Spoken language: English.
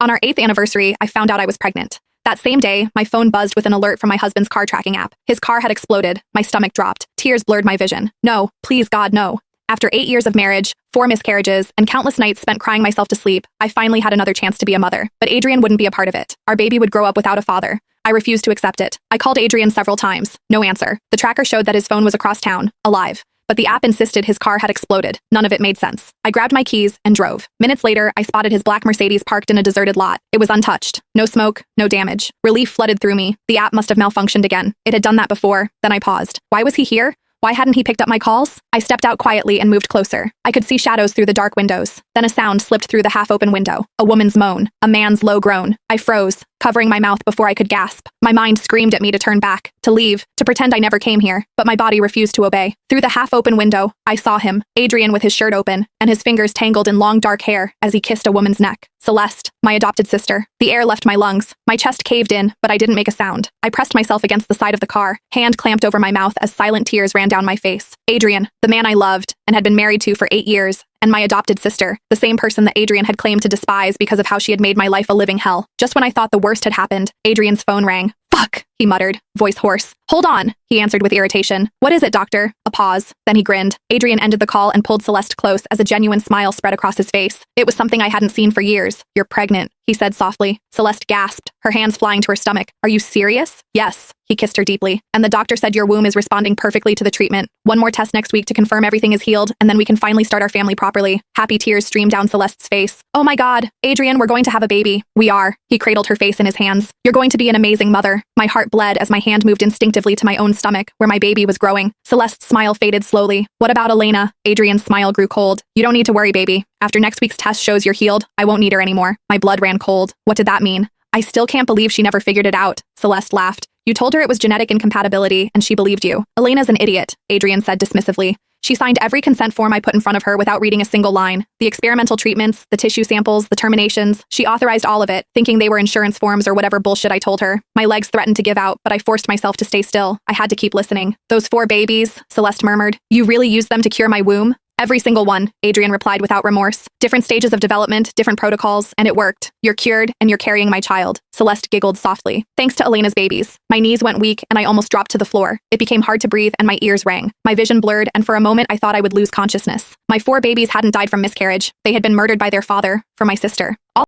On our 8th anniversary, I found out I was pregnant. That same day, my phone buzzed with an alert from my husband's car tracking app. His car had exploded. My stomach dropped. Tears blurred my vision. No, please God, no. After 8 years of marriage, 4 miscarriages, and countless nights spent crying myself to sleep, I finally had another chance to be a mother. But Adrian wouldn't be a part of it. Our baby would grow up without a father. I refused to accept it. I called Adrian several times. No answer. The tracker showed that his phone was across town, alive. But the app insisted his car had exploded. None of it made sense. I grabbed my keys and drove. Minutes later, I spotted his black Mercedes parked in a deserted lot. It was untouched. No smoke, no damage. Relief flooded through me. The app must have malfunctioned again. It had done that before. Then I paused. Why was he here? Why hadn't he picked up my calls? I stepped out quietly and moved closer. I could see shadows through the dark windows. Then a sound slipped through the half-open window. A woman's moan. A man's low groan. I froze, covering my mouth before I could gasp. My mind screamed at me to turn back, to leave, to pretend I never came here, but my body refused to obey. Through the half-open window, I saw him, Adrian with his shirt open, and his fingers tangled in long dark hair as he kissed a woman's neck. Celeste, my adopted sister. The air left my lungs. My chest caved in, but I didn't make a sound. I pressed myself against the side of the car, hand clamped over my mouth as silent tears ran down my face. Adrian, the man I loved and had been married to for 8 years, and my adopted sister, the same person that Adrian had claimed to despise because of how she had made my life a living hell. Just when I thought the worst had happened, Adrian's phone rang. Fuck, he muttered, voice hoarse. Hold on, he answered with irritation. What is it, doctor? A pause. Then he grinned. Adrian ended the call and pulled Celeste close as a genuine smile spread across his face. It was something I hadn't seen for years. You're pregnant, he said softly. Celeste gasped, her hands flying to her stomach. Are you serious? Yes. He kissed her deeply. And the doctor said your womb is responding perfectly to the treatment. One more test next week to confirm everything is healed, and then we can finally start our family properly. Happy tears streamed down Celeste's face. Oh my God, Adrian, we're going to have a baby. We are. He cradled her face in his hands. You're going to be an amazing mother. My heart bled as my hand moved instinctively to my own stomach, where my baby was growing. Celeste's smile faded slowly. What about Elena? Adrian's smile grew cold. You don't need to worry, baby. After next week's test shows you're healed, I won't need her anymore. My blood ran cold. What did that mean? I still can't believe she never figured it out. Celeste laughed. You told her it was genetic incompatibility, and she believed you. Elena's an idiot, Adrian said dismissively. She signed every consent form I put in front of her without reading a single line. The experimental treatments, the tissue samples, the terminations. She authorized all of it, thinking they were insurance forms or whatever bullshit I told her. My legs threatened to give out, but I forced myself to stay still. I had to keep listening. Those 4 babies, Celeste murmured. You really used them to cure my womb? Every single one, Adrian replied without remorse. Different stages of development, different protocols, and it worked. You're cured, and you're carrying my child. Celeste giggled softly. Thanks to Elena's babies. My knees went weak, and I almost dropped to the floor. It became hard to breathe, and my ears rang. My vision blurred, and for a moment I thought I would lose consciousness. My 4 babies hadn't died from miscarriage. They had been murdered by their father, for my sister.